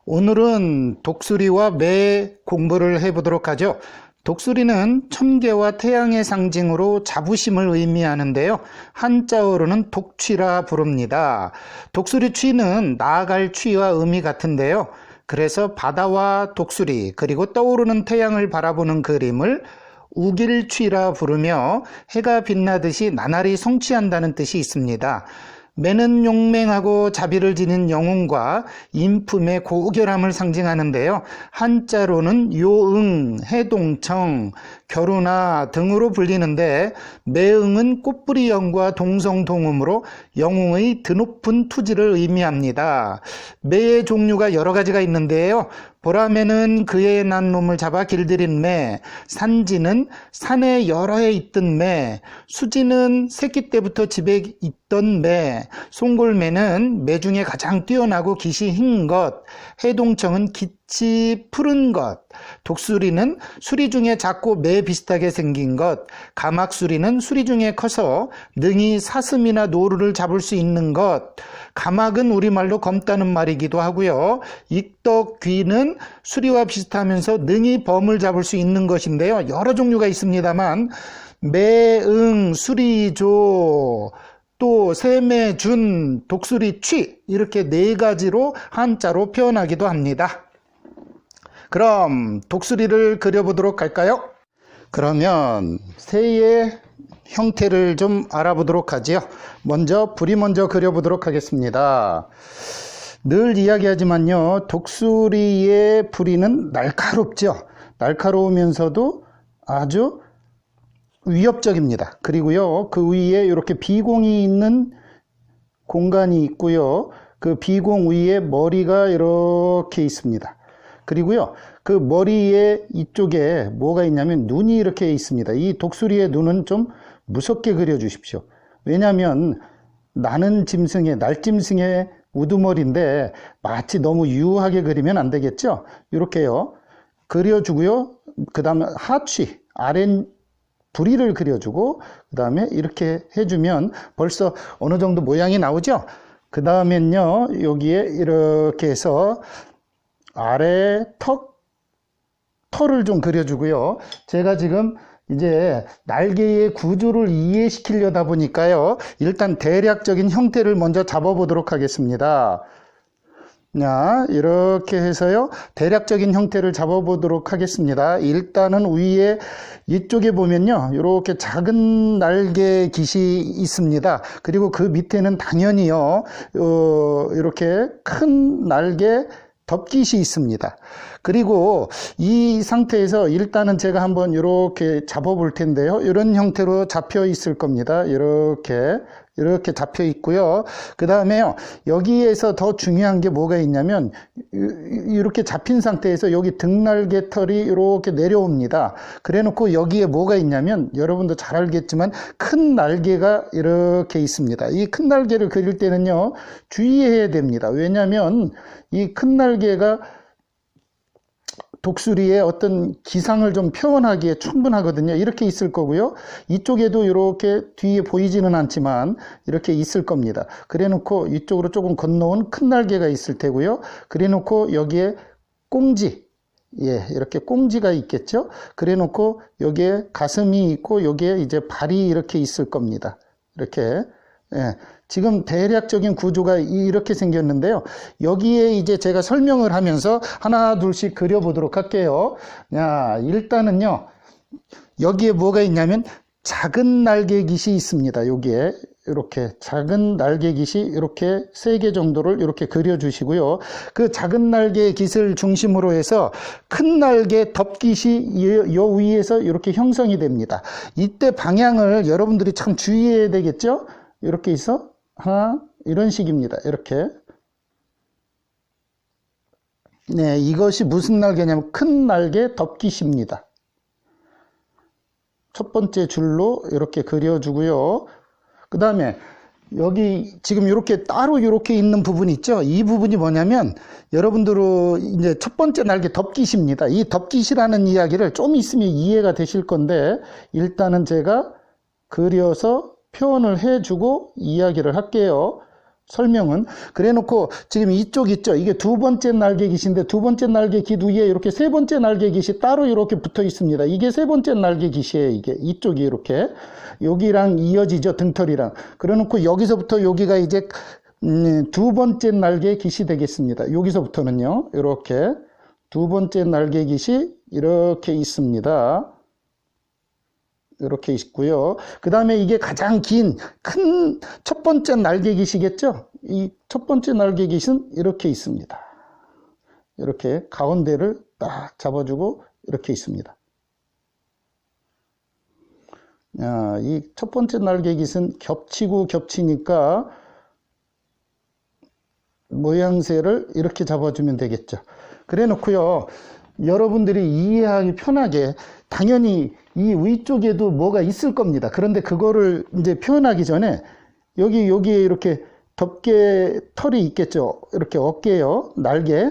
오늘은 독수리와 매 공부를 해보도록 하죠. 독수리는 천개와 태양의 상징으로 자부심을 의미하는데요. 한자어로는 독취라 부릅니다. 독수리 취는 나아갈 취와 의미 같은데요. 그래서 바다와 독수리 그리고 떠오르는 태양을 바라보는 그림을 우길취라 부르며 해가 빛나듯이 나날이 성취한다는 뜻이 있습니다. 매는 용맹하고 자비를 지닌 영웅과 인품의 고결함을 상징하는데요. 한자로는 요응, 해동청, 결우나 등으로 불리는데 매응은 꽃뿌리형과 동성동음으로 영웅의 드높은 투지를 의미합니다. 매의 종류가 여러 가지가 있는데요. 보라매는 그의 난 놈을 잡아 길들인 매, 산지는 산에 여러 해 있던 매, 수지는 새끼 때부터 집에 있던 매, 송골매는 매 중에 가장 뛰어나고 깃이 흰 것, 해동청은 깃이 푸른 것, 독수리는 수리 중에 작고 매 비슷하게 생긴 것, 가막수리는 수리 중에 커서 능히 사슴이나 노루를 잡을 수 있는 것, 가막은 우리말로 검다는 말이기도 하고요. 익덕귀는 수리와 비슷하면서 능히 범을 잡을 수 있는 것인데요. 여러 종류가 있습니다만 매응, 수리조, 또 세매준, 독수리취 이렇게 네 가지로 한자로 표현하기도 합니다. 그럼 독수리를 그려보도록 할까요? 그러면 새의 형태를 좀 알아보도록 하지요. 먼저 부리 먼저 그려보도록 하겠습니다. 늘 이야기하지만요, 독수리의 부리는 날카롭죠. 날카로우면서도 아주 위협적입니다. 그리고요, 그 위에 이렇게 비공이 있는 공간이 있고요. 그 비공 위에 머리가 이렇게 있습니다. 그리고요, 그 머리의 이쪽에 뭐가 있냐면 눈이 이렇게 있습니다. 이 독수리의 눈은 좀 무섭게 그려주십시오. 왜냐하면 나는 짐승의, 날짐승의 우두머리인데 마치 너무 유하게 그리면 안 되겠죠? 이렇게요. 그려주고요. 그 다음에 하취, 아랫 부리를 그려주고 그 다음에 이렇게 해주면 벌써 어느 정도 모양이 나오죠? 그 다음엔요, 여기에 이렇게 해서 아래 털을 좀 그려주고요. 제가 지금 이제 날개의 구조를 이해시키려다 보니까요. 일단 대략적인 형태를 먼저 잡아보도록 하겠습니다. 자, 이렇게 해서요. 대략적인 형태를 잡아보도록 하겠습니다. 일단은 위에 이쪽에 보면요. 이렇게 작은 날개 깃이 있습니다. 그리고 그 밑에는 당연히요. 이렇게 큰 날개 덮깃이 있습니다. 그리고 이 상태에서 일단은 제가 한번 이렇게 잡아볼 텐데요. 이런 형태로 잡혀 있을 겁니다. 이렇게 잡혀 있고요. 그 다음에요, 여기에서 더 중요한 게 뭐가 있냐면, 이렇게 잡힌 상태에서 여기 등날개 털이 이렇게 내려옵니다. 그래 놓고 여기에 뭐가 있냐면, 여러분도 잘 알겠지만, 큰 날개가 이렇게 있습니다. 이 큰 날개를 그릴 때는요, 주의해야 됩니다. 왜냐하면, 이 큰 날개가 독수리의 어떤 기상을 좀 표현하기에 충분하거든요. 이렇게 있을 거고요. 이쪽에도 이렇게 뒤에 보이지는 않지만 이렇게 있을 겁니다. 그래 놓고 이쪽으로 조금 건너온 큰 날개가 있을 테고요. 그래 놓고 여기에 꽁지, 이렇게 꽁지가 있겠죠. 그래 놓고 여기에 가슴이 있고 여기에 이제 발이 이렇게 있을 겁니다. 이렇게. 지금 대략적인 구조가 이렇게 생겼는데요. 여기에 이제 제가 설명을 하면서 하나 둘씩 그려보도록 할게요. 자, 일단은요, 여기에 뭐가 있냐면 작은 날개깃이 있습니다. 여기에 이렇게 작은 날개깃이 이렇게 3개 정도를 이렇게 그려주시고요. 그 작은 날개깃을 중심으로 해서 큰 날개 덮깃이 요 위에서 이렇게 형성이 됩니다. 이때 방향을 여러분들이 참 주의해야 되겠죠? 이렇게 해서 하나, 이런 식입니다. 이렇게. 네, 이것이 무슨 날개냐면 큰 날개 덮깃입니다. 첫 번째 줄로 이렇게 그려주고요. 그 다음에 여기 지금 이렇게 따로 이렇게 있는 부분 있죠? 이 부분이 뭐냐면 여러분들은 이제 첫 번째 날개 덮깃입니다. 이 덮깃이라는 이야기를 좀 있으면 이해가 되실 건데 일단은 제가 그려서 표현을 해주고 이야기를 할게요. 설명은. 그래 놓고 지금 이쪽 있죠. 이게 두 번째 날개깃인데 두 번째 날개깃 위에 이렇게 세 번째 날개깃이 따로 이렇게 붙어 있습니다. 이게 세 번째 날개깃이에요. 이게 이쪽이 이렇게 여기랑 이어지죠. 등털이랑. 그래 놓고 여기서부터 여기가 이제 두 번째 날개깃이 되겠습니다. 여기서부터는요. 이렇게 두 번째 날개깃이 이렇게 있습니다. 이렇게 있고요. 그 다음에 이게 가장 긴, 큰 첫 번째 날개깃이겠죠? 이 첫 번째 날개깃은 이렇게 있습니다. 이렇게 가운데를 딱 잡아주고 이렇게 있습니다. 이 첫 번째 날개깃은 겹치고 겹치니까 모양새를 이렇게 잡아주면 되겠죠. 그래 놓고요. 여러분들이 이해하기 편하게 당연히 이 위쪽에도 뭐가 있을 겁니다. 그런데 그거를 이제 표현하기 전에 여기에 이렇게 덮개 털이 있겠죠. 이렇게 어깨요. 날개.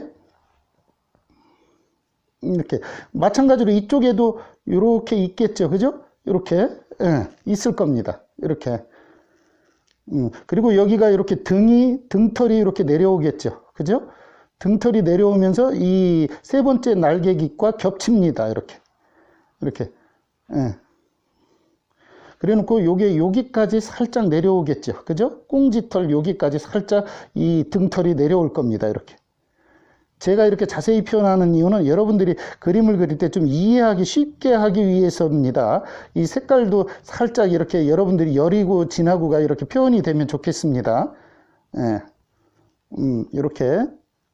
이렇게. 마찬가지로 이쪽에도 이렇게 있겠죠. 그죠? 이렇게. 예, 있을 겁니다. 이렇게. 그리고 여기가 이렇게 등털이 이렇게 내려오겠죠. 그죠? 등털이 내려오면서 이 세 번째 날개깃과 겹칩니다. 이렇게. 예. 그래 놓고 요게 여기까지 살짝 내려오겠죠. 그죠? 꽁지털 여기까지 살짝 이 등털이 내려올 겁니다. 이렇게. 제가 이렇게 자세히 표현하는 이유는 여러분들이 그림을 그릴 때 좀 이해하기 쉽게 하기 위해서입니다. 이 색깔도 살짝 이렇게 여러분들이 여리고 진하고가 이렇게 표현이 되면 좋겠습니다. 예. 이렇게.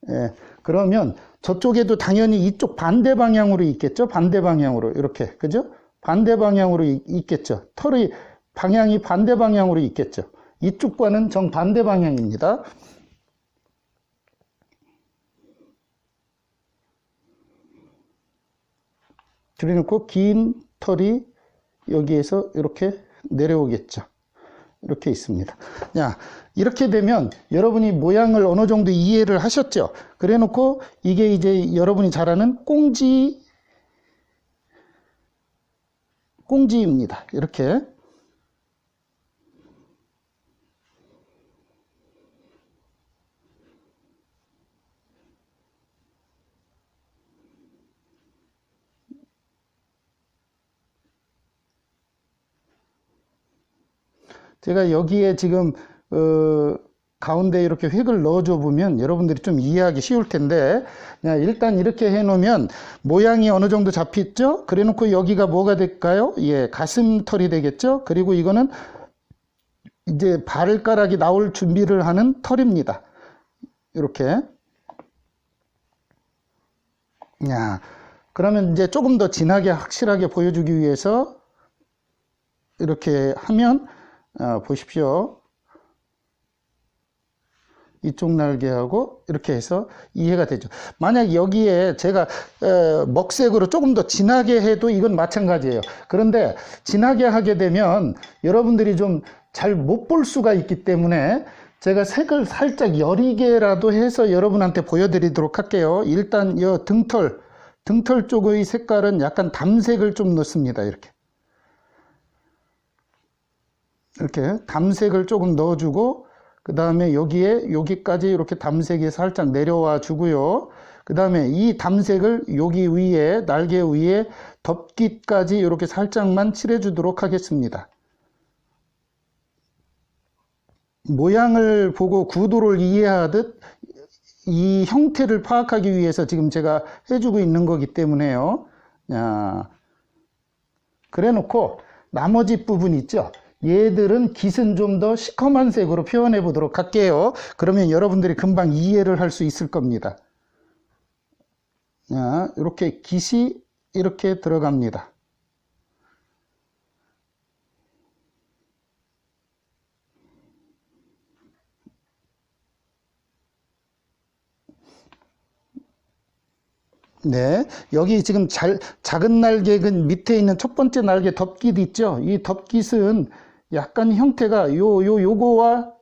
예. 그러면 저쪽에도 당연히 이쪽 반대 방향으로 있겠죠? 반대 방향으로. 이렇게. 그죠? 반대 방향으로 있겠죠. 털이 방향이 반대 방향으로 있겠죠. 이쪽과는 정반대 방향입니다. 그래 놓고 긴 털이 여기에서 이렇게 내려오겠죠. 이렇게 있습니다. 자, 이렇게 되면 여러분이 모양을 어느 정도 이해를 하셨죠? 그래 놓고 이게 이제 여러분이 잘 아는 꽁지입니다. 이렇게. 제가 여기에 지금 가운데 이렇게 획을 넣어줘 보면 여러분들이 좀 이해하기 쉬울 텐데, 일단 이렇게 해 놓으면 모양이 어느 정도 잡혔죠? 그래 놓고 여기가 뭐가 될까요? 예, 가슴털이 되겠죠? 그리고 이거는 이제 발가락이 나올 준비를 하는 털입니다. 이렇게. 그러면 이제 조금 더 진하게 확실하게 보여주기 위해서 이렇게 하면 보십시오. 이쪽 날개하고 이렇게 해서 이해가 되죠. 만약 여기에 제가 먹색으로 조금 더 진하게 해도 이건 마찬가지예요. 그런데 진하게 하게 되면 여러분들이 좀 잘 못 볼 수가 있기 때문에 제가 색을 살짝 여리게라도 해서 여러분한테 보여드리도록 할게요. 일단 이 등털 쪽의 색깔은 약간 담색을 좀 넣습니다. 이렇게 담색을 조금 넣어주고, 그 다음에 여기까지 이렇게 담색이 살짝 내려와 주고요. 그 다음에 이 담색을 여기 위에, 날개 위에 덮기까지 이렇게 살짝만 칠해주도록 하겠습니다. 모양을 보고 구도를 이해하듯 이 형태를 파악하기 위해서 지금 제가 해주고 있는 거기 때문에요. 그래 놓고 나머지 부분 있죠? 얘들은 깃은 좀 더 시커먼 색으로 표현해 보도록 할게요. 그러면 여러분들이 금방 이해를 할 수 있을 겁니다. 이렇게 깃이 이렇게 들어갑니다. 네, 여기 지금 작은 날개근 밑에 있는 첫 번째 날개 덮깃 있죠? 이 덮깃은 약간 형태가 요거와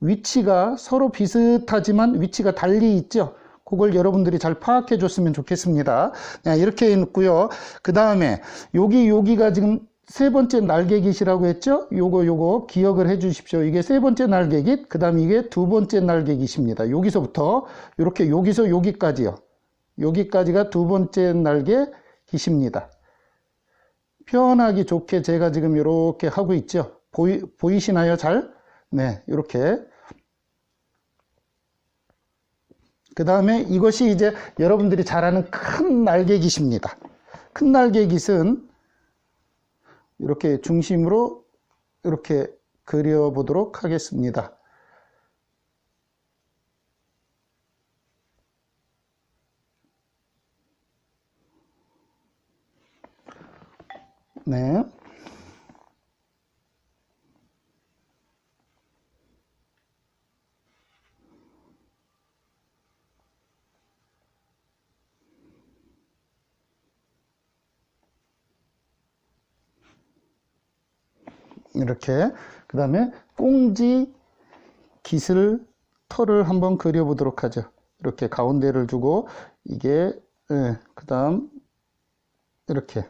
위치가 서로 비슷하지만 위치가 달리 있죠? 그걸 여러분들이 잘 파악해 줬으면 좋겠습니다. 이렇게 해놓고요. 그 다음에 여기가 지금 세 번째 날개깃이라고 했죠? 요거 기억을 해 주십시오. 이게 세 번째 날개깃, 그 다음 이게 두 번째 날개깃입니다. 여기서부터 이렇게 여기서 여기까지요. 여기까지가 두 번째 날개깃입니다. 표현하기 좋게 제가 지금 이렇게 하고 있죠. 보이시나요? 잘? 네, 이렇게. 그 다음에 이것이 이제 여러분들이 잘 아는 큰 날개깃입니다. 큰 날개깃은 이렇게 중심으로 이렇게 그려보도록 하겠습니다. 네. 이렇게. 그 다음에 꽁지 깃을 털을 한번 그려보도록 하죠. 이렇게 가운데를 두고 이게 그 다음 이렇게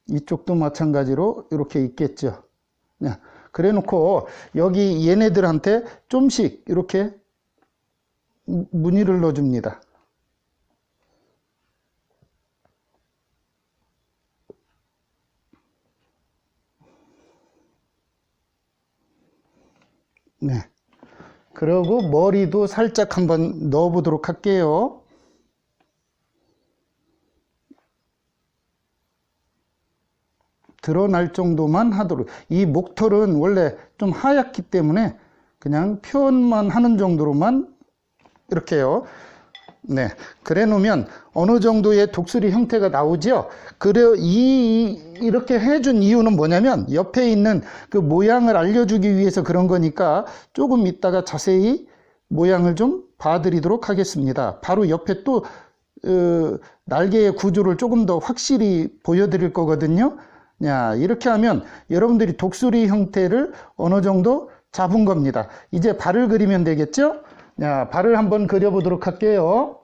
이쪽도 마찬가지로 이렇게 있겠죠. 그래 놓고 여기 얘네들한테 좀씩 이렇게 무늬를 넣어줍니다. 네. 그리고 머리도 살짝 한번 넣어 보도록 할게요. 드러날 정도만 하도록. 이 목털은 원래 좀 하얗기 때문에 그냥 표현만 하는 정도로만 이렇게요. 네. 그래 놓으면 어느 정도의 독수리 형태가 나오죠. 이렇게 해준 이유는 뭐냐면 옆에 있는 그 모양을 알려주기 위해서 그런 거니까 조금 이따가 자세히 모양을 좀 봐드리도록 하겠습니다. 바로 옆에 또 날개의 구조를 조금 더 확실히 보여드릴 거거든요. 이렇게 하면 여러분들이 독수리 형태를 어느 정도 잡은 겁니다. 이제 발을 그리면 되겠죠? 발을 한번 그려보도록 할게요.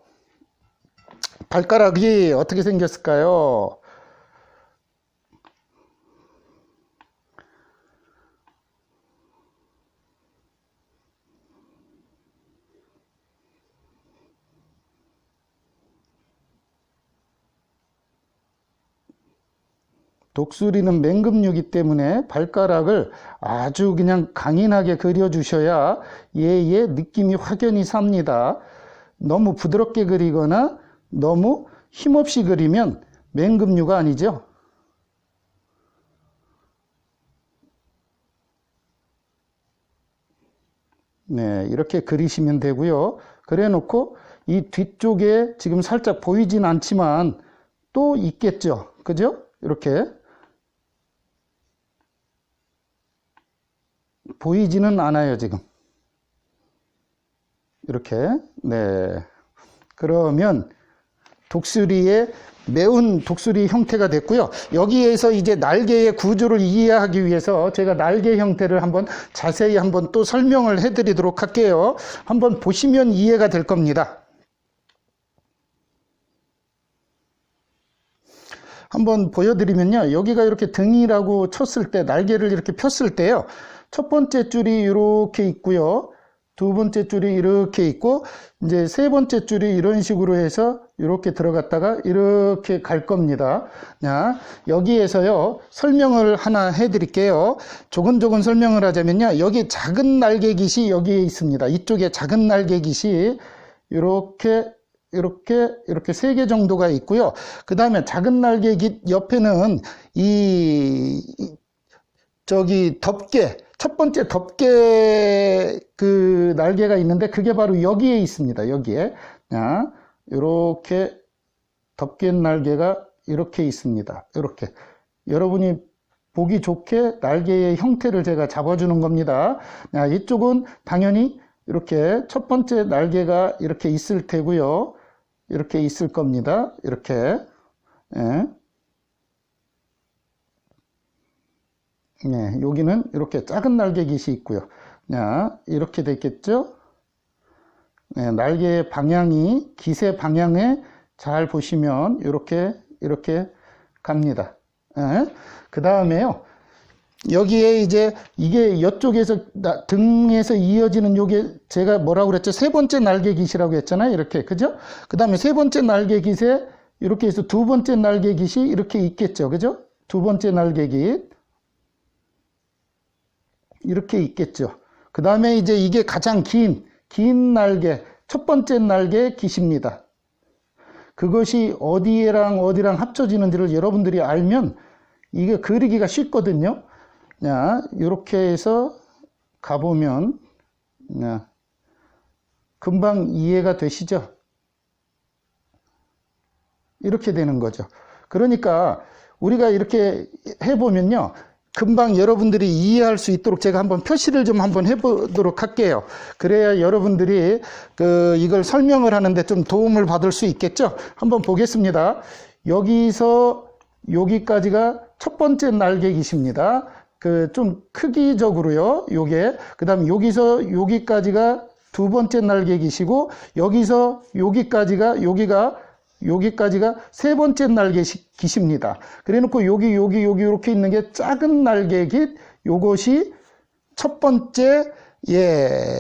발가락이 어떻게 생겼을까요? 독수리는 맹금류이기 때문에 발가락을 아주 그냥 강인하게 그려주셔야 얘의 느낌이 확연히 삽니다. 너무 부드럽게 그리거나 너무 힘없이 그리면 맹금류가 아니죠. 네, 이렇게 그리시면 되고요. 그래 놓고 이 뒤쪽에 지금 살짝 보이진 않지만 또 있겠죠. 그죠? 이렇게. 보이지는 않아요, 지금. 이렇게. 네. 그러면 독수리의 매운 독수리 형태가 됐고요. 여기에서 이제 날개의 구조를 이해하기 위해서 제가 날개 형태를 한번 자세히 한번 또 설명을 해드리도록 할게요. 한번 보시면 이해가 될 겁니다. 한번 보여드리면요. 여기가 이렇게 등이라고 쳤을 때, 날개를 이렇게 폈을 때요. 첫 번째 줄이 이렇게 있고요. 두 번째 줄이 이렇게 있고, 이제 세 번째 줄이 이런 식으로 해서 이렇게 들어갔다가 이렇게 갈 겁니다. 여기에서요, 설명을 하나 해드릴게요. 조근조근 설명을 하자면요. 여기 작은 날개깃이 여기에 있습니다. 이쪽에 작은 날개깃이 이렇게 세 개 정도가 있고요. 그 다음에 작은 날개깃 옆에는 덮개, 첫 번째 덮개 그 날개가 있는데 그게 바로 여기에 있습니다. 여기에. 이렇게 덮개 날개가 이렇게 있습니다. 이렇게. 여러분이 보기 좋게 날개의 형태를 제가 잡아주는 겁니다. 이쪽은 당연히 이렇게 첫 번째 날개가 이렇게 있을 테고요. 이렇게 있을 겁니다. 이렇게. 네, 여기는 이렇게 작은 날개깃이 있고요. 이렇게 됐겠죠? 네, 날개의 방향이 깃의 방향에 잘 보시면 이렇게 갑니다. 그 다음에요. 여기에 이제 이게 이쪽에서 등에서 이어지는 요게 제가 뭐라고 그랬죠? 세 번째 날개깃이라고 했잖아요. 이렇게. 그죠? 그 다음에 세 번째 날개깃에 이렇게 해서 두 번째 날개깃이 이렇게 있겠죠. 그죠? 두 번째 날개깃. 이렇게 있겠죠. 그 다음에 이제 이게 가장 긴 날개, 첫 번째 날개깃입니다. 그것이 어디랑 합쳐지는지를 여러분들이 알면 이게 그리기가 쉽거든요. 자, 이렇게 해서 가보면, 금방 이해가 되시죠? 이렇게 되는 거죠. 그러니까 우리가 이렇게 해보면요. 금방 여러분들이 이해할 수 있도록 제가 한번 표시를 좀 한번 해보도록 할게요. 그래야 여러분들이 이걸 설명을 하는데 좀 도움을 받을 수 있겠죠? 한번 보겠습니다. 여기서 여기까지가 첫 번째 날개깃입니다. 좀 크기적으로요, 요게. 그 다음에 여기서 여기까지가 두 번째 날개깃이고, 여기서 여기까지가 세 번째 날개깃입니다. 그래 놓고 여기 이렇게 있는 게 작은 날개깃, 요것이 첫 번째,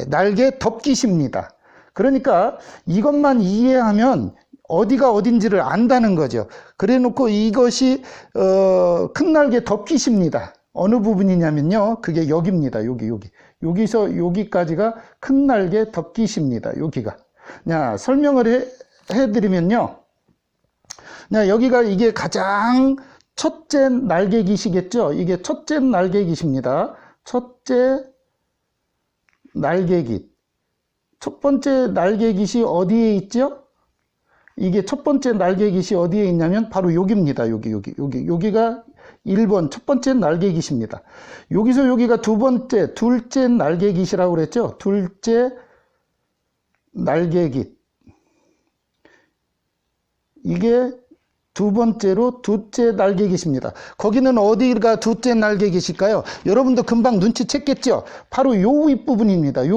날개 덮깃입니다. 그러니까 이것만 이해하면 어디가 어딘지를 안다는 거죠. 그래 놓고 이것이, 큰 날개 덮깃입니다. 어느 부분이냐면요. 그게 여기입니다. 여기서 여기까지가 큰 날개 덮깃입니다. 여기가. 자, 설명을 해드리면요. 자, 여기가 이게 가장 첫째 날개깃이겠죠. 이게 첫째 날개깃입니다. 첫째 날개깃. 첫 번째 날개깃이 어디에 있죠? 이게 첫 번째 날개깃이 어디에 있냐면 바로 여기입니다. 여기가 1번 첫 번째 날개깃입니다. 여기서 여기가 둘째 날개깃이라고 그랬죠. 둘째 날개깃. 이게 두 번째로 둘째 날개깃입니다. 거기는 어디가 둘째 날개깃일까요? 여러분도 금방 눈치챘겠죠? 바로 요 윗부분입니다.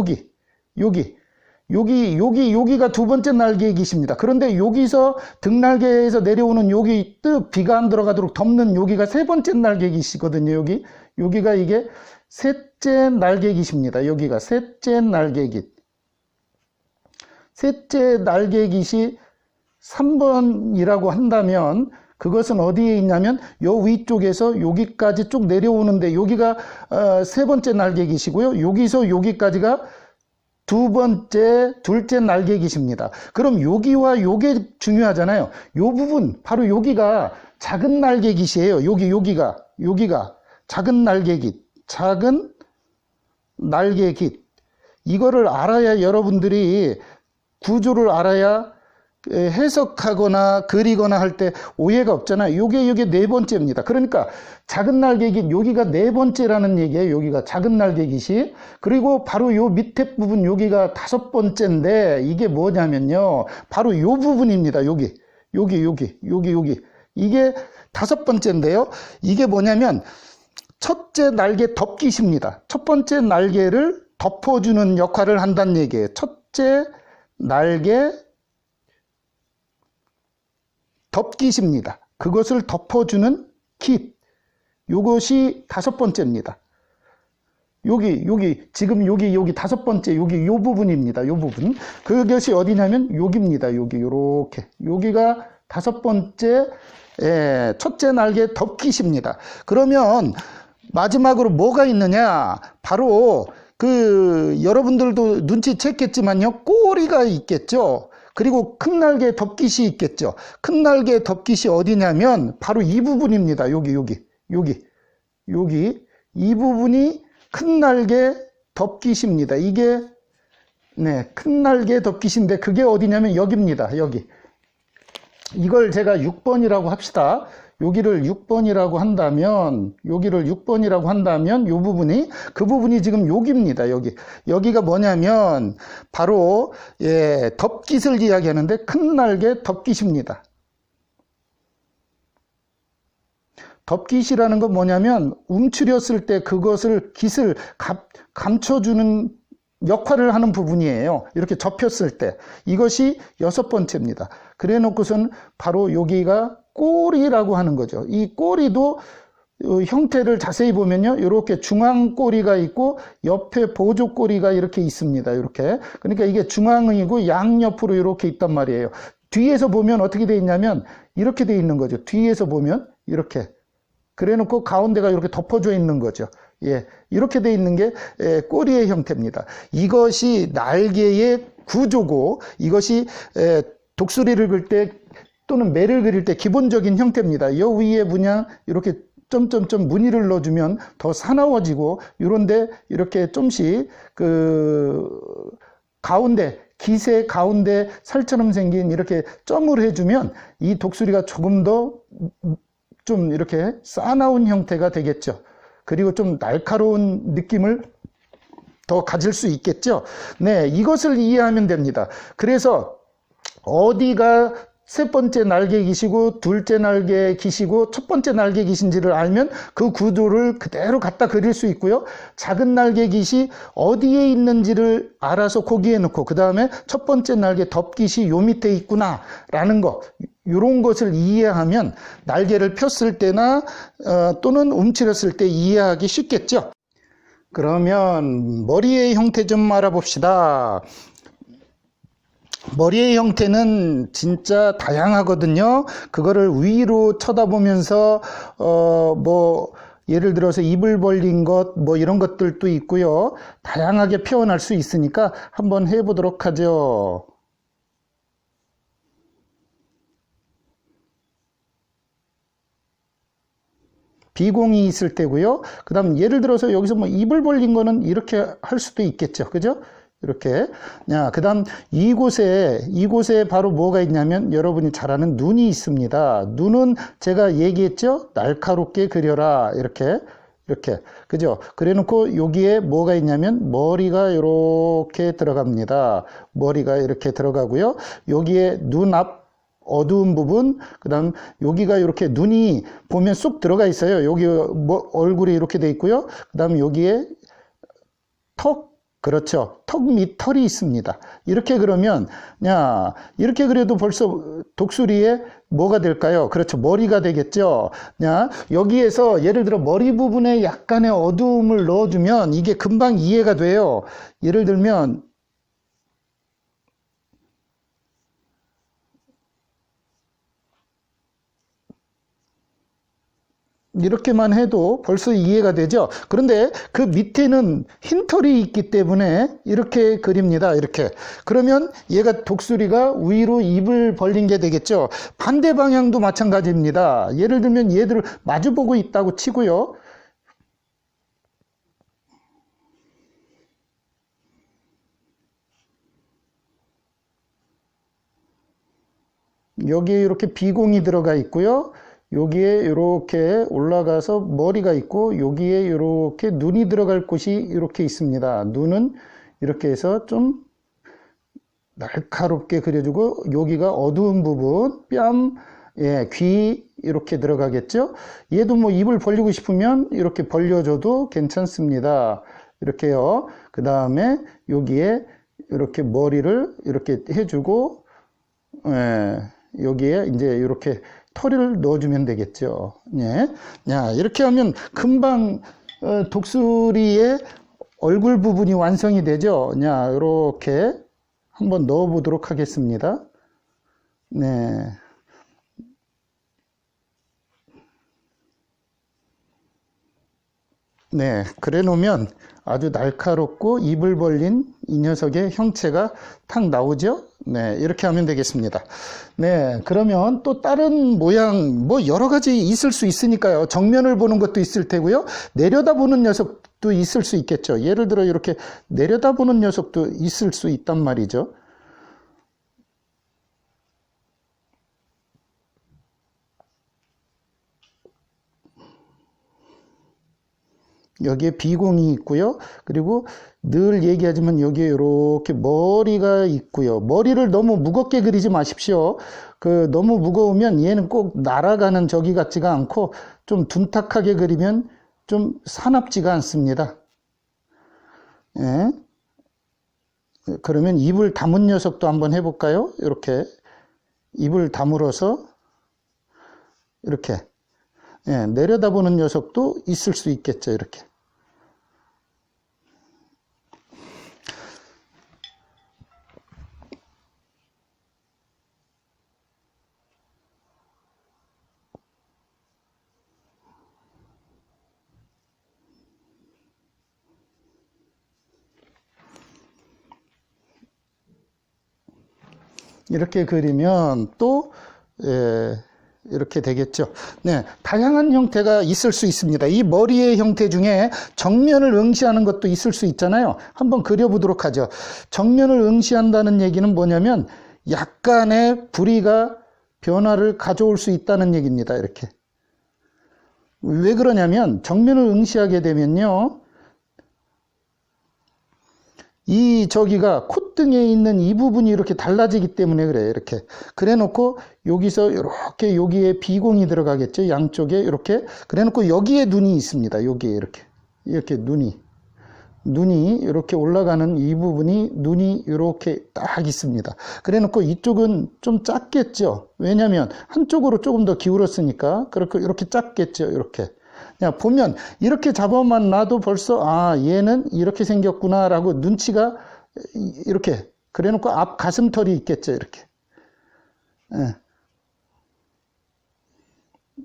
여기가 두 번째 날개깃입니다. 그런데 여기서 등날개에서 내려오는 여기 비가 안 들어가도록 덮는 여기가 세 번째 날개깃이거든요. 여기가 이게 셋째 날개깃입니다. 여기가 셋째 날개깃. 셋째 날개깃이 3번이라고 한다면 그것은 어디에 있냐면 요 위쪽에서 여기까지 쭉 내려오는데 여기가 세 번째 날개깃이고요. 여기서 여기까지가 둘째 날개깃입니다. 그럼 여기와 요게 중요하잖아요. 요 부분, 바로 여기가 작은 날개깃이에요. 여기가 작은 날개깃. 이거를 알아야 여러분들이 구조를 알아야 해석하거나 그리거나 할 때 오해가 없잖아요. 요게 네 번째입니다. 그러니까 작은 날개깃 여기가 네 번째라는 얘기예요. 여기가 작은 날개깃이. 그리고 바로 요 밑에 부분 여기가 다섯 번째인데 이게 뭐냐면요. 바로 요 부분입니다. 여기. 이게 다섯 번째인데요. 이게 뭐냐면 첫째 날개 덮깃입니다. 첫 번째 날개를 덮어주는 역할을 한다는 얘기예요. 첫째 날개 덮깃입니다. 그것을 덮어주는 깃. 요것이 다섯 번째입니다. 지금 여기 다섯 번째, 요 부분입니다. 요 부분. 그것이 어디냐면 여기입니다. 요렇게. 여기가 다섯 번째, 첫째 날개 덮깃입니다. 그러면 마지막으로 뭐가 있느냐? 바로 여러분들도 눈치챘겠지만요. 꼬리가 있겠죠. 그리고 큰 날개 덮깃이 있겠죠. 큰 날개 덮깃이 어디냐면 바로 이 부분입니다. 여기. 이 부분이 큰 날개 덮깃입니다. 이게 큰 날개 덮깃인데 그게 어디냐면 여기입니다. 여기. 이걸 제가 6번이라고 합시다. 여기를 6번이라고 한다면 요 부분이 그 부분이 지금 여기입니다. 여기가 뭐냐면 바로 덮깃을 이야기하는데 큰 날개 덮깃입니다. 덮깃이라는 건 뭐냐면 움츠렸을 때 그것을 깃을 감춰주는 역할을 하는 부분이에요. 이렇게 접혔을 때. 이것이 6번째입니다. 그래 놓고선 바로 여기가 꼬리라고 하는 거죠. 이 꼬리도 형태를 자세히 보면요. 이렇게 중앙 꼬리가 있고 옆에 보조 꼬리가 이렇게 있습니다. 이렇게. 그러니까 이게 중앙이고 양옆으로 이렇게 있단 말이에요. 뒤에서 보면 어떻게 돼 있냐면 이렇게 돼 있는 거죠. 뒤에서 보면 이렇게. 그래 놓고 가운데가 이렇게 덮어져 있는 거죠. 예. 이렇게 돼 있는 게 꼬리의 형태입니다. 이것이 날개의 구조고 이것이 독수리를 그릴 때 또는 매를 그릴 때 기본적인 형태입니다. 요 위에 그냥 이렇게 점점점 무늬를 넣어주면 더 사나워지고 이런데 이렇게 좀씩 가운데 기세 가운데 살처럼 생긴 이렇게 점을 해주면 이 독수리가 조금 더 좀 이렇게 싸나운 형태가 되겠죠. 그리고 좀 날카로운 느낌을 더 가질 수 있겠죠. 네, 이것을 이해하면 됩니다. 그래서 어디가 세 번째 날개 기시고 둘째 날개 기시고 첫 번째 날개 기신지를 알면 그 구조를 그대로 갖다 그릴 수 있고요. 작은 날개 기시 어디에 있는지를 알아서 거기에 넣고 그 다음에 첫 번째 날개 덮깃이 요 밑에 있구나 라는 거, 이런 것을 이해하면 날개를 폈을 때나 또는 움츠렸을 때 이해하기 쉽겠죠. 그러면 머리의 형태 좀 알아봅시다. 머리의 형태는 진짜 다양하거든요. 그거를 위로 쳐다보면서 예를 들어서 입을 벌린 것 이런 것들도 있고요. 다양하게 표현할 수 있으니까 한번 해보도록 하죠. 비공이 있을 때고요. 그 다음 예를 들어서 여기서 입을 벌린 거는 이렇게 할 수도 있겠죠. 그죠? 이렇게. 그 다음 이곳에 바로 뭐가 있냐면 여러분이 잘 아는 눈이 있습니다. 눈은 제가 얘기했죠? 날카롭게 그려라. 이렇게. 그죠? 그래 놓고 여기에 뭐가 있냐면 머리가 이렇게 들어갑니다. 머리가 이렇게 들어가고요. 여기에 눈 앞 어두운 부분, 그 다음 여기가 이렇게 눈이 보면 쏙 들어가 있어요. 여기 얼굴이 이렇게 돼 있고요. 그 다음 여기에 턱, 그렇죠. 턱 밑 털이 있습니다. 이렇게 그러면 이렇게 그려도 벌써 독수리에 뭐가 될까요? 그렇죠. 머리가 되겠죠. 여기에서 예를 들어 머리 부분에 약간의 어두움을 넣어주면 이게 금방 이해가 돼요. 예를 들면 이렇게만 해도 벌써 이해가 되죠. 그런데 그 밑에는 흰털이 있기 때문에 이렇게 그립니다. 이렇게. 그러면 얘가 독수리가 위로 입을 벌린 게 되겠죠. 반대 방향도 마찬가지입니다. 예를 들면 얘들을 마주보고 있다고 치고요. 여기에 이렇게 비공이 들어가 있고요. 여기에 이렇게 올라가서 머리가 있고 여기에 이렇게 눈이 들어갈 곳이 이렇게 있습니다. 눈은 이렇게 해서 좀 날카롭게 그려주고 여기가 어두운 부분 뺨, 귀 이렇게 들어가겠죠. 얘도 입을 벌리고 싶으면 이렇게 벌려줘도 괜찮습니다. 이렇게요. 그 다음에 여기에 이렇게 머리를 이렇게 해주고 여기에 이제 이렇게 털을 넣어주면 되겠죠. 이렇게 하면 금방 독수리의 얼굴 부분이 완성이 되죠. 이렇게 한번 넣어 보도록 하겠습니다. 그래 놓으면 아주 날카롭고 입을 벌린 이 녀석의 형체가 탁 나오죠. 이렇게 하면 되겠습니다. 그러면 또 다른 모양 여러 가지 있을 수 있으니까요. 정면을 보는 것도 있을 테고요. 내려다보는 녀석도 있을 수 있겠죠. 예를 들어 이렇게 내려다보는 녀석도 있을 수 있단 말이죠. 여기에 비공이 있고요. 그리고 늘 얘기하지만 여기에 이렇게 머리가 있고요. 머리를 너무 무겁게 그리지 마십시오. 너무 무거우면 얘는 꼭 날아가는 저기 같지가 않고 좀 둔탁하게 그리면 좀 사납지가 않습니다. 그러면 입을 다문 녀석도 한번 해볼까요? 이렇게 입을 다물어서 이렇게 내려다보는 녀석도 있을 수 있겠죠. 이렇게. 이렇게 그리면 또 이렇게 되겠죠. 네, 다양한 형태가 있을 수 있습니다. 이 머리의 형태 중에 정면을 응시하는 것도 있을 수 있잖아요. 한번 그려보도록 하죠. 정면을 응시한다는 얘기는 뭐냐면 약간의 부리가 변화를 가져올 수 있다는 얘기입니다. 이렇게. 왜 그러냐면 정면을 응시하게 되면요. 이 저기가 콧등에 있는 이 부분이 이렇게 달라지기 때문에 그래요. 이렇게. 그래 놓고 여기서 이렇게 여기에 비공이 들어가겠죠. 양쪽에 이렇게. 그래 놓고 여기에 눈이 있습니다. 여기에 이렇게. 이렇게 눈이 이렇게 올라가는 이 부분이 눈이 이렇게 딱 있습니다. 그래 놓고 이쪽은 좀 작겠죠. 왜냐면 한쪽으로 조금 더 기울었으니까. 그렇게 이렇게 작겠죠. 이렇게. 그냥 보면 이렇게 잡아만 놔도 벌써 얘는 이렇게 생겼구나 라고 눈치가 이렇게 그래 놓고 앞 가슴털이 있겠죠. 이렇게.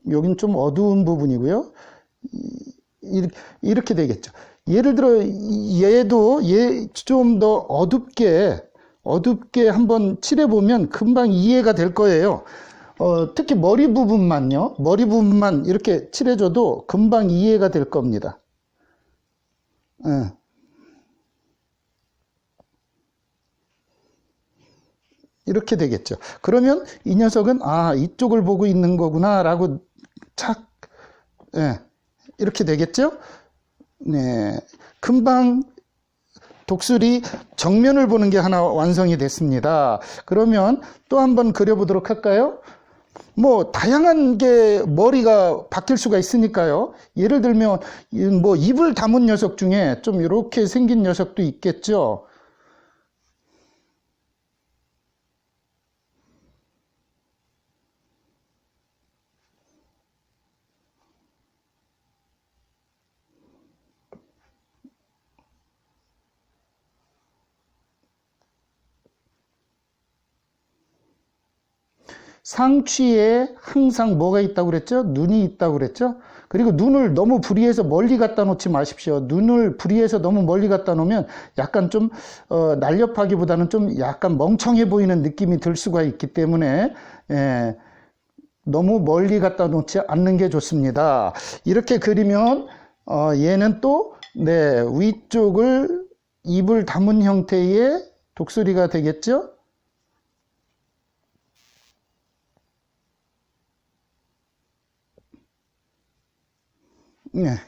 여긴 좀 어두운 부분이고요. 이렇게 되겠죠. 예를 들어 얘도 좀 더 어둡게 한번 칠해보면 금방 이해가 될 거예요. 특히 머리 부분만요. 머리 부분만 이렇게 칠해줘도 금방 이해가 될 겁니다. 이렇게 되겠죠. 그러면 이 녀석은 이쪽을 보고 있는 거구나 라고 착 이렇게 되겠죠. 네, 금방 독수리 정면을 보는 게 하나 완성이 됐습니다. 그러면 또 한번 그려보도록 할까요? 뭐 다양한 게 머리가 바뀔 수가 있으니까요. 예를 들면 뭐 입을 다문 녀석 중에 좀 이렇게 생긴 녀석도 있겠죠. 상취에 항상 뭐가 있다고 그랬죠? 눈이 있다고 그랬죠? 그리고 눈을 너무 부리해서 멀리 갖다 놓지 마십시오. 눈을 부리해서 너무 멀리 갖다 놓으면 약간 좀 날렵하기보다는 좀 약간 멍청해 보이는 느낌이 들 수가 있기 때문에 너무 멀리 갖다 놓지 않는 게 좋습니다. 이렇게 그리면 얘는 또 위쪽을 입을 담은 형태의 독수리가 되겠죠?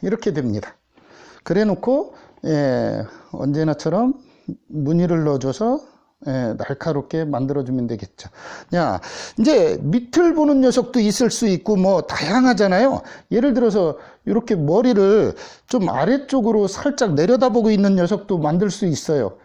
이렇게 됩니다. 그래 놓고 언제나처럼 무늬를 넣어줘서 날카롭게 만들어주면 되겠죠. 자, 이제 밑을 보는 녀석도 있을 수 있고 뭐 다양하잖아요. 예를 들어서 이렇게 머리를 좀 아래쪽으로 살짝 내려다보고 있는 녀석도 만들 수 있어요.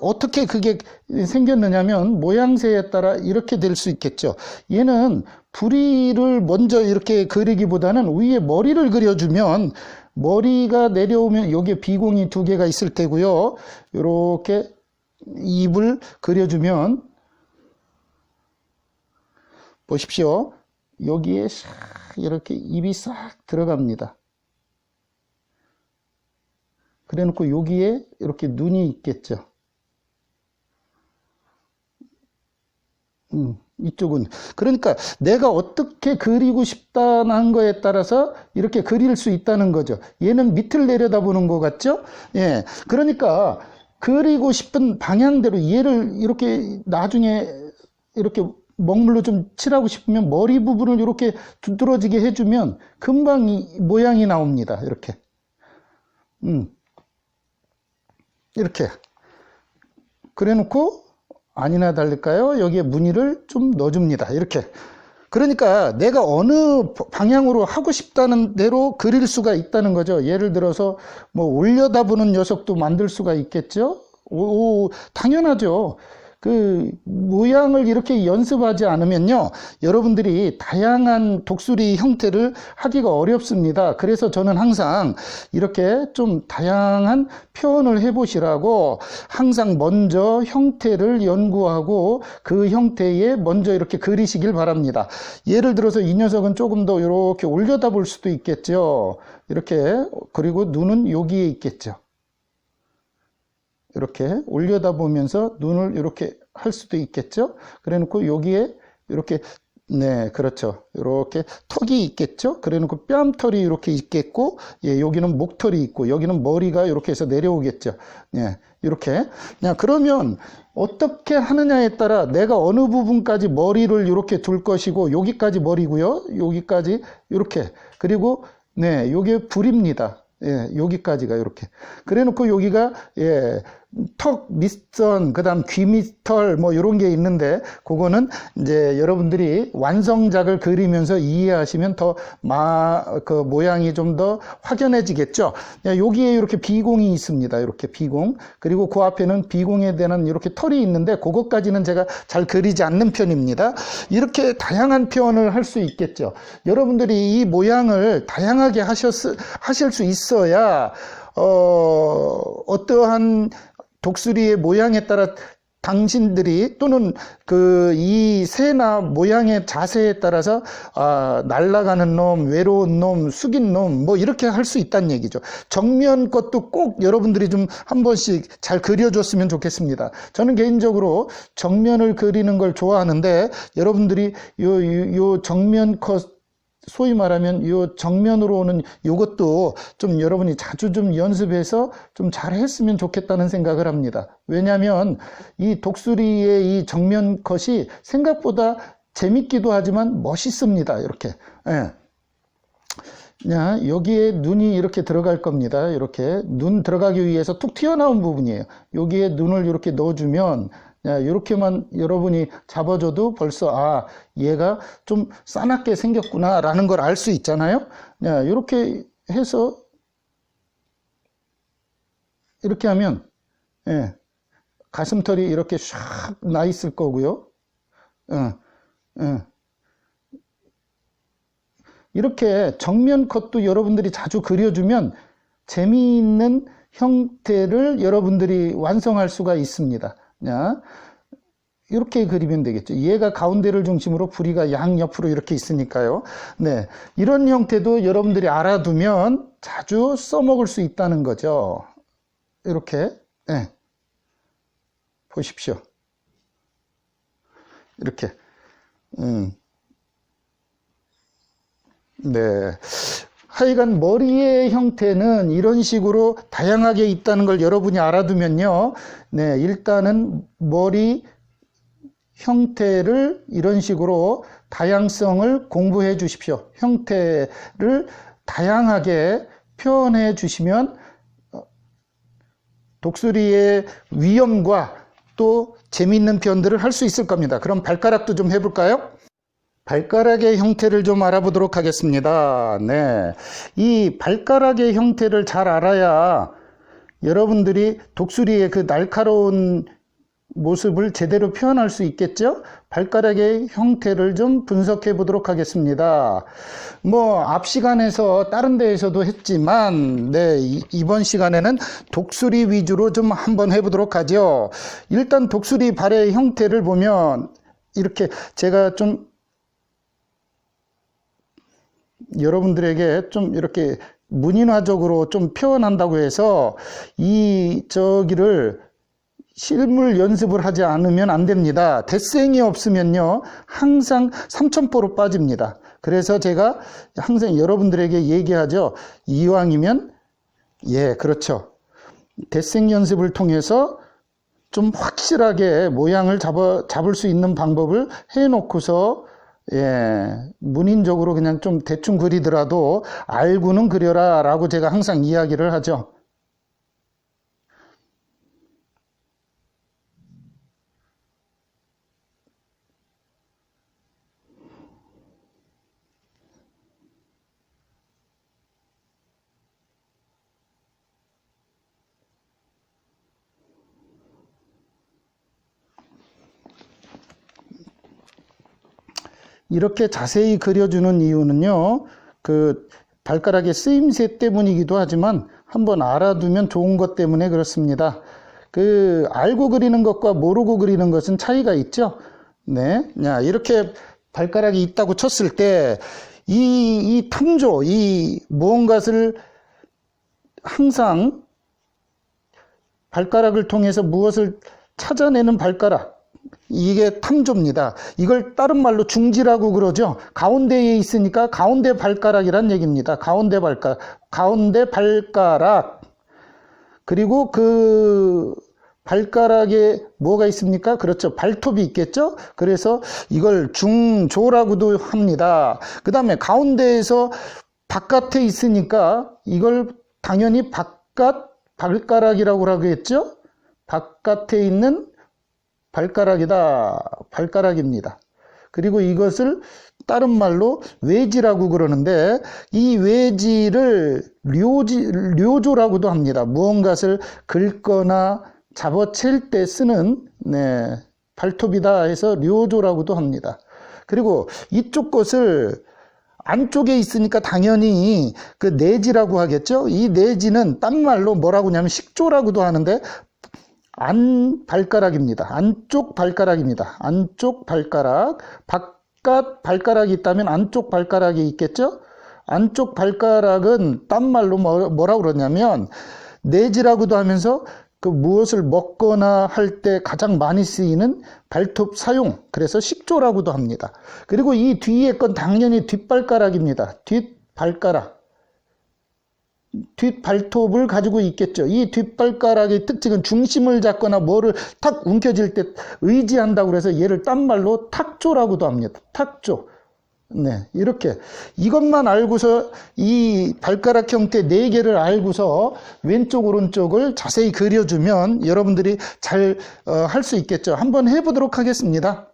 어떻게 그게 생겼느냐면 모양새에 따라 이렇게 될 수 있겠죠. 얘는 부리를 먼저 이렇게 그리기보다는 위에 머리를 그려주면 머리가 내려오면 여기에 비공이 두 개가 있을 테고요. 이렇게 입을 그려주면 보십시오. 여기에 이렇게 입이 싹 들어갑니다. 그래 놓고 여기에 이렇게 눈이 있겠죠. 이쪽은. 그러니까 내가 어떻게 그리고 싶다는 거에 따라서 이렇게 그릴 수 있다는 거죠. 얘는 밑을 내려다보는 것 같죠? 예. 그러니까 그리고 싶은 방향대로 얘를 이렇게 나중에 이렇게 먹물로 좀 칠하고 싶으면 머리 부분을 이렇게 두드러지게 해주면 금방 이 모양이 나옵니다. 이렇게. 이렇게. 그래 놓고 아니나 다를까요? 여기에 무늬를 좀 넣어줍니다. 이렇게. 그러니까 내가 어느 방향으로 하고 싶다는 대로 그릴 수가 있다는 거죠. 예를 들어서 뭐 올려다보는 녀석도 만들 수가 있겠죠. 당연하죠. 그 모양을 이렇게 연습하지 않으면요, 여러분들이 다양한 독수리 형태를 하기가 어렵습니다. 그래서 저는 항상 이렇게 좀 다양한 표현을 해보시라고 항상 먼저 형태를 연구하고 그 형태에 먼저 이렇게 그리시길 바랍니다. 예를 들어서 이 녀석은 조금 더 이렇게 올려다 볼 수도 있겠죠. 이렇게. 그리고 눈은 여기에 있겠죠. 이렇게 올려다 보면서 눈을 이렇게 할 수도 있겠죠. 그래 놓고 여기에 이렇게, 네, 그렇죠. 이렇게 턱이 있겠죠. 그래 놓고 뺨털이 이렇게 있겠고, 예, 여기는 목털이 있고, 여기는 머리가 이렇게 해서 내려오겠죠. 예, 이렇게. 그러면 어떻게 하느냐에 따라 내가 어느 부분까지 머리를 이렇게 둘 것이고, 여기까지 머리고요. 여기까지 이렇게. 그리고, 네, 요게 불입니다. 예, 여기까지가 이렇게. 그래 놓고 여기가, 예, 턱 밑선, 그 다음 귀 밑털, 뭐, 요런 게 있는데, 그거는 이제 여러분들이 완성작을 그리면서 이해하시면 더, 그 모양이 좀 더 확연해지겠죠? 여기에 이렇게 비공이 있습니다. 이렇게 비공. 그리고 그 앞에는 비공에 대한 이렇게 털이 있는데, 그것까지는 제가 잘 그리지 않는 편입니다. 이렇게 다양한 표현을 할 수 있겠죠? 여러분들이 이 모양을 다양하게 하실 수 있어야, 어떠한 독수리의 모양에 따라 당신들이 또는 이 새나 모양의 자세에 따라서 날아가는 놈, 외로운 놈, 숙인 놈 뭐 이렇게 할 수 있다는 얘기죠. 정면 것도 꼭 여러분들이 좀 한 번씩 잘 그려줬으면 좋겠습니다. 저는 개인적으로 정면을 그리는 걸 좋아하는데 여러분들이 요 정면 컷 소위 말하면 이 정면으로 오는 이것도 좀 여러분이 자주 좀 연습해서 좀 잘했으면 좋겠다는 생각을 합니다. 왜냐하면 이 독수리의 이 정면 컷이 생각보다 재밌기도 하지만 멋있습니다. 이렇게. 예. 여기에 눈이 이렇게 들어갈 겁니다. 이렇게 눈 들어가기 위해서 툭 튀어나온 부분이에요. 여기에 눈을 이렇게 넣어주면 이렇게만 여러분이 잡아줘도 벌써 얘가 좀 싸납게 생겼구나 라는 걸 알 수 있잖아요. 이렇게 해서 이렇게 하면 가슴털이 이렇게 샥 나 있을 거고요. 이렇게 정면 컷도 여러분들이 자주 그려주면 재미있는 형태를 여러분들이 완성할 수가 있습니다. 이렇게 그리면 되겠죠. 얘가 가운데를 중심으로 부리가 양옆으로 이렇게 있으니까요. 네, 이런 형태도 여러분들이 알아두면 자주 써먹을 수 있다는 거죠. 이렇게. 네. 보십시오. 이렇게. 네. 하여간 머리의 형태는 이런 식으로 다양하게 있다는 걸 여러분이 알아두면요. 네, 일단은 머리 형태를 이런 식으로 다양성을 공부해 주십시오. 형태를 다양하게 표현해 주시면 독수리의 위엄과 또 재미있는 표현들을 할 수 있을 겁니다. 그럼 발가락도 좀 해볼까요? 발가락의 형태를 좀 알아보도록 하겠습니다. 네. 이 발가락의 형태를 잘 알아야 여러분들이 독수리의 그 날카로운 모습을 제대로 표현할 수 있겠죠? 발가락의 형태를 좀 분석해 보도록 하겠습니다. 앞 시간에서 다른 데에서도 했지만, 네, 이번 시간에는 독수리 위주로 좀 한번 해보도록 하죠. 일단 독수리 발의 형태를 보면, 이렇게 제가 좀 여러분들에게 좀 이렇게 문인화적으로 좀 표현한다고 해서 저기를 실물 연습을 하지 않으면 안 됩니다. 데생이 없으면요, 항상 삼천포로 빠집니다. 그래서 제가 항상 여러분들에게 얘기하죠. 이왕이면, 예, 그렇죠. 데생 연습을 통해서 좀 확실하게 모양을 잡을 수 있는 방법을 해놓고서, 예, 문인적으로 그냥 좀 대충 그리더라도 알고는 그려라 라고 제가 항상 이야기를 하죠. 이렇게 자세히 그려주는 이유는요, 그 발가락의 쓰임새 때문이기도 하지만 한번 알아두면 좋은 것 때문에 그렇습니다. 그 알고 그리는 것과 모르고 그리는 것은 차이가 있죠. 네, 야, 이렇게 발가락이 있다고 쳤을 때 이 탐조, 이 무언가를 항상 발가락을 통해서 무엇을 찾아내는 발가락, 이게 탐조입니다. 이걸 다른 말로 중지라고 그러죠. 가운데에 있으니까 가운데 발가락이란 얘기입니다. 가운데 발가락, 가운데 발가락. 그리고 그 발가락에 뭐가 있습니까? 그렇죠. 발톱이 있겠죠? 그래서 이걸 중조라고도 합니다. 그 다음에 가운데에서 바깥에 있으니까 이걸 당연히 바깥 발가락이라고 하겠죠? 바깥에 있는 발가락이다. 발가락입니다. 그리고 이것을 다른 말로 외지라고 그러는데 이 외지를 료조라고도 합니다. 무언가를 긁거나 잡아챌 때 쓰는 발톱이다 해서 료조라고도 합니다. 그리고 이쪽 것을 안쪽에 있으니까 당연히 그 내지라고 하겠죠. 이 내지는 딴 말로 뭐라고 하냐면 식조라고도 하는데 안 발가락입니다. 안쪽 발가락입니다. 안쪽 발가락. 바깥 발가락이 있다면 안쪽 발가락이 있겠죠? 안쪽 발가락은 딴 말로 뭐라고 그러냐면 내지라고도 하면서 그 무엇을 먹거나 할 때 가장 많이 쓰이는 발톱 사용. 그래서 식조라고도 합니다. 그리고 이 뒤에 건 당연히 뒷발가락입니다. 뒷발가락. 뒷발톱을 가지고 있겠죠. 이 뒷발가락의 특징은 중심을 잡거나 뭐를 탁 움켜쥘 때 의지한다고 해서 얘를 딴 말로 탁조라고도 합니다. 탁조. 네, 이렇게 이것만 알고서 이 발가락 형태 4개를 알고서 왼쪽 오른쪽을 자세히 그려주면 여러분들이 잘 할 수 있겠죠. 한번 해보도록 하겠습니다.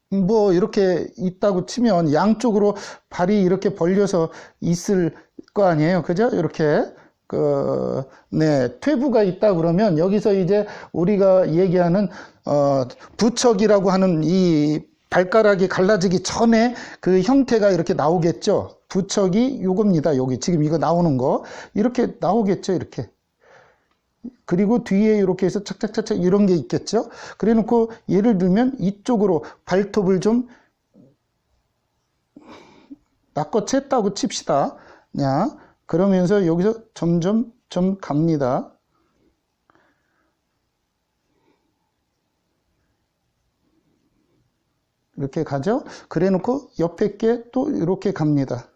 뭐 이렇게 있다고 치면 양쪽으로 발이 이렇게 벌려서 있을 거 아니에요. 그죠? 이렇게 퇴부가 있다 그러면 여기서 이제 우리가 얘기하는 부척이라고 하는 이 발가락이 갈라지기 전에 그 형태가 이렇게 나오겠죠. 부척이 요겁니다. 여기 지금 이거 나오는 거 이렇게 나오겠죠. 이렇게. 그리고 뒤에 이렇게 해서 착착착착 이런 게 있겠죠. 그래 놓고 예를 들면 이쪽으로 발톱을 좀 낚아챘다고 칩시다. 야, 그러면서 여기서 점점 좀 갑니다. 이렇게 가죠. 그래 놓고 옆에 게 또 이렇게 갑니다.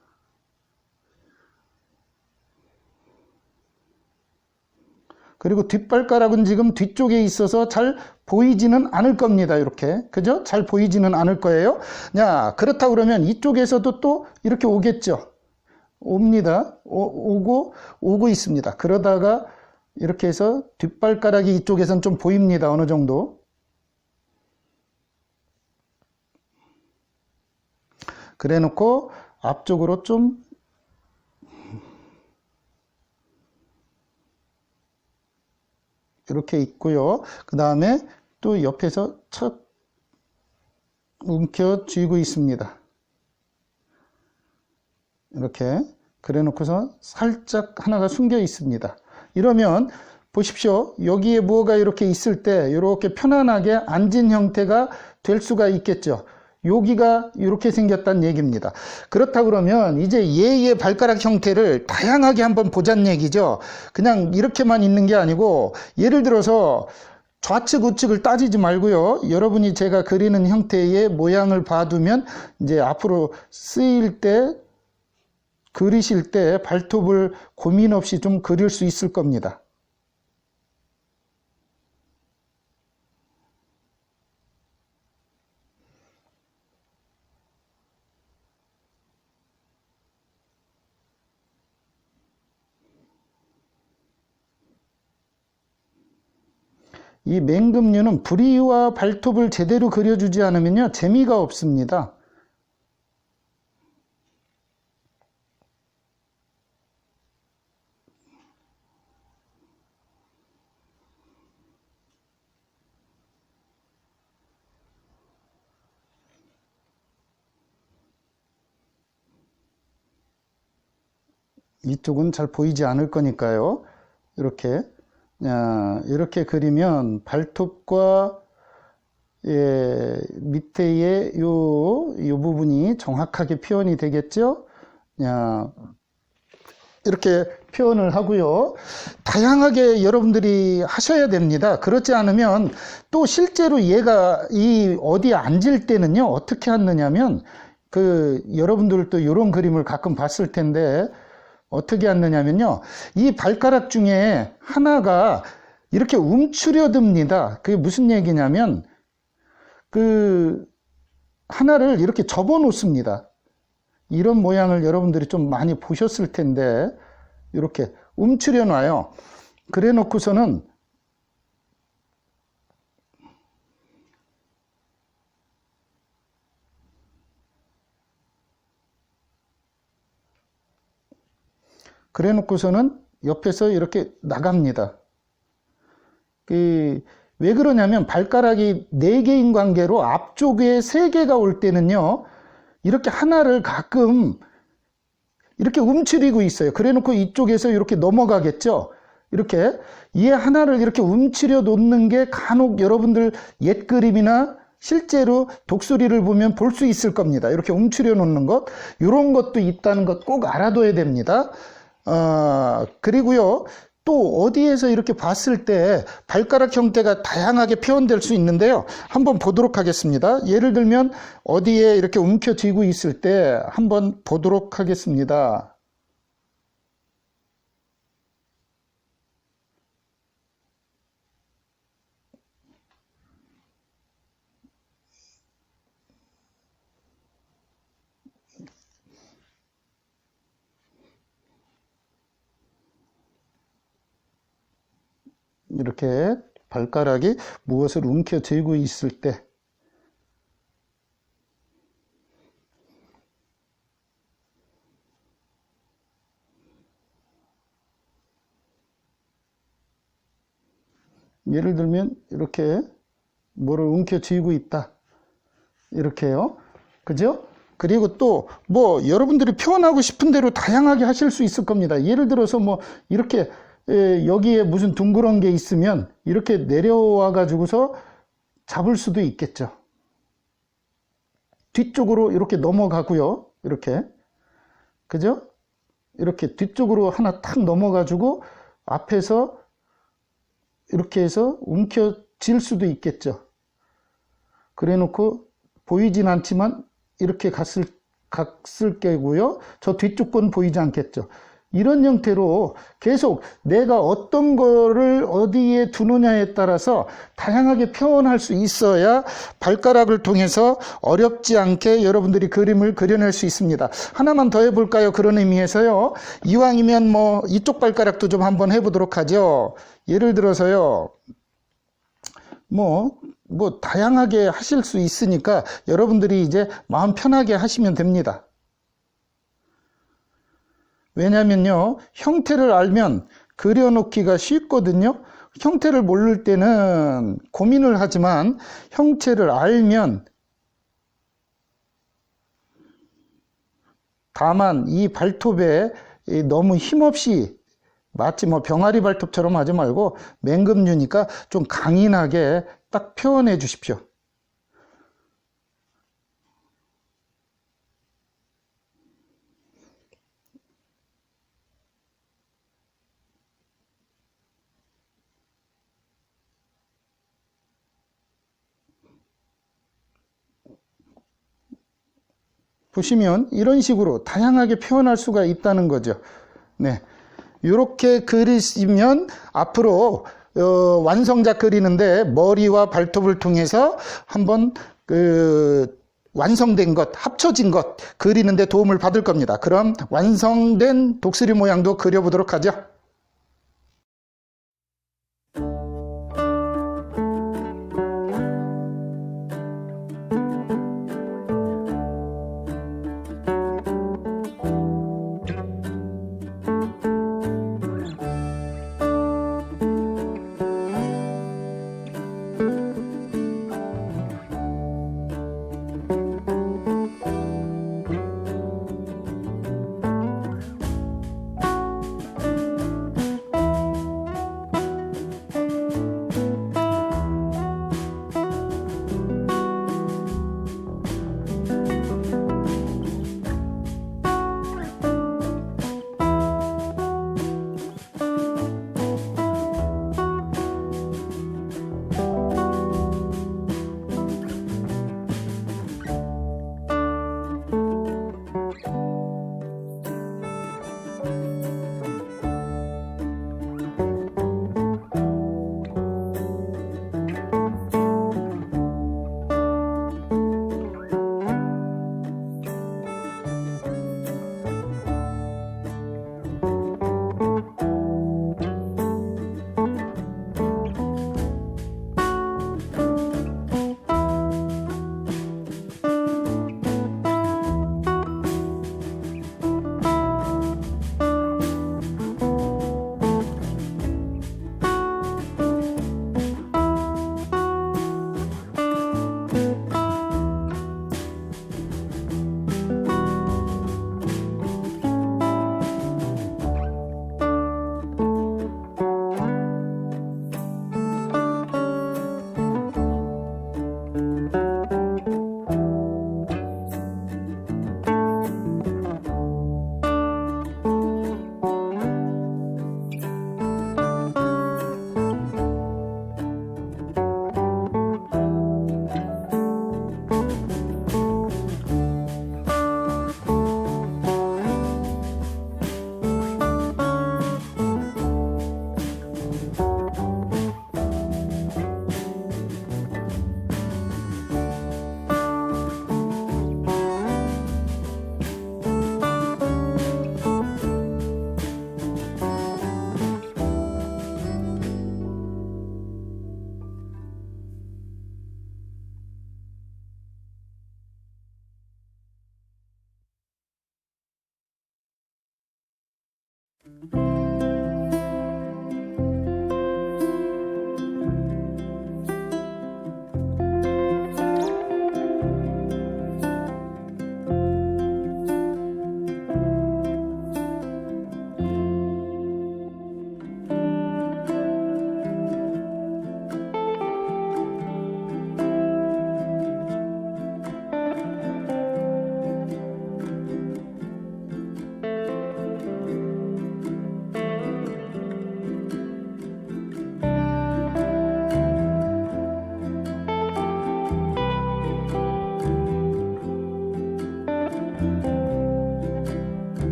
그리고 뒷발가락은 지금 뒤쪽에 있어서 잘 보이지는 않을 겁니다. 이렇게. 그죠? 잘 보이지는 않을 거예요. 야, 그렇다 그러면 이쪽에서도 또 이렇게 오겠죠. 옵니다. 오고 있습니다. 그러다가 이렇게 해서 뒷발가락이 이쪽에선 좀 보입니다. 어느 정도. 그래 놓고 앞쪽으로 좀 이렇게 있고요. 그 다음에 또 옆에서 첫 움켜쥐고 있습니다. 이렇게 그래 놓고서 살짝 하나가 숨겨 있습니다. 이러면 보십시오. 여기에 뭐가 이렇게 있을 때 이렇게 편안하게 앉은 형태가 될 수가 있겠죠. 여기가 이렇게 생겼다는 얘기입니다. 그렇다 그러면 이제 얘의 발가락 형태를 다양하게 한번 보자는 얘기죠. 그냥 이렇게만 있는 게 아니고 예를 들어서 좌측 우측을 따지지 말고요. 여러분이 제가 그리는 형태의 모양을 봐두면 이제 앞으로 쓰일 때 그리실 때 발톱을 고민 없이 좀 그릴 수 있을 겁니다. 이 맹금류는 부리와 발톱을 제대로 그려주지 않으면요, 재미가 없습니다. 이쪽은 잘 보이지 않을 거니까요. 이렇게 그리면 발톱과 밑에의 요 부분이 정확하게 표현이 되겠죠? 이렇게 표현을 하고요. 다양하게 여러분들이 하셔야 됩니다. 그렇지 않으면 또 실제로 얘가 이 어디에 앉을 때는요, 어떻게 앉느냐면, 여러분들도 이런 그림을 가끔 봤을 텐데, 어떻게 앉느냐면요, 이 발가락 중에 하나가 이렇게 움츠려듭니다. 그게 무슨 얘기냐면, 하나를 이렇게 접어 놓습니다. 이런 모양을 여러분들이 좀 많이 보셨을 텐데, 이렇게 움츠려 놔요. 그래 놓고서는 옆에서 이렇게 나갑니다. 왜 그러냐면 발가락이 4개인 관계로 앞쪽에 3개가 올 때는요, 이렇게 하나를 가끔 이렇게 움츠리고 있어요. 그래 놓고 이쪽에서 이렇게 넘어가겠죠. 이렇게 얘 하나를 이렇게 움츠려 놓는 게 간혹 여러분들 옛 그림이나 실제로 독수리를 보면 볼 수 있을 겁니다. 이렇게 움츠려 놓는 것, 이런 것도 있다는 것 꼭 알아둬야 됩니다. 그리고요, 또 어디에서 이렇게 봤을 때 발가락 형태가 다양하게 표현될 수 있는데요. 한번 보도록 하겠습니다. 예를 들면 어디에 이렇게 움켜쥐고 있을 때 한번 보도록 하겠습니다. 이렇게 발가락이 무엇을 움켜쥐고 있을 때 예를 들면 이렇게 뭐를 움켜쥐고 있다. 이렇게요. 그죠? 그리고 또 뭐 여러분들이 표현하고 싶은 대로 다양하게 하실 수 있을 겁니다. 예를 들어서 뭐 이렇게 여기에 무슨 둥그런 게 있으면 이렇게 내려와 가지고서 잡을 수도 있겠죠. 뒤쪽으로 이렇게 넘어가고요. 이렇게. 그죠? 이렇게 뒤쪽으로 하나 탁 넘어가지고 앞에서 이렇게 해서 움켜쥘 수도 있겠죠. 그래 놓고 보이진 않지만 이렇게 갔을 게고요. 저 뒤쪽 건 보이지 않겠죠. 이런 형태로 계속 내가 어떤 거를 어디에 두느냐에 따라서 다양하게 표현할 수 있어야 발가락을 통해서 어렵지 않게 여러분들이 그림을 그려낼 수 있습니다. 하나만 더 해볼까요? 그런 의미에서요. 이왕이면 뭐 이쪽 발가락도 좀 한번 해보도록 하죠. 예를 들어서요. 뭐 다양하게 하실 수 있으니까 여러분들이 이제 마음 편하게 하시면 됩니다. 왜냐면요, 형태를 알면 그려놓기가 쉽거든요. 형태를 모를 때는 고민을 하지만 형태를 알면 다만 이 발톱에 너무 힘없이 마치 뭐 병아리 발톱처럼 하지 말고 맹금류니까 좀 강인하게 딱 표현해 주십시오. 보시면 이런 식으로 다양하게 표현할 수가 있다는 거죠. 네. 이렇게 그리시면 앞으로 완성작 그리는데 머리와 발톱을 통해서 한번 완성된 것, 합쳐진 것 그리는데 도움을 받을 겁니다. 그럼 완성된 독수리 모양도 그려보도록 하죠.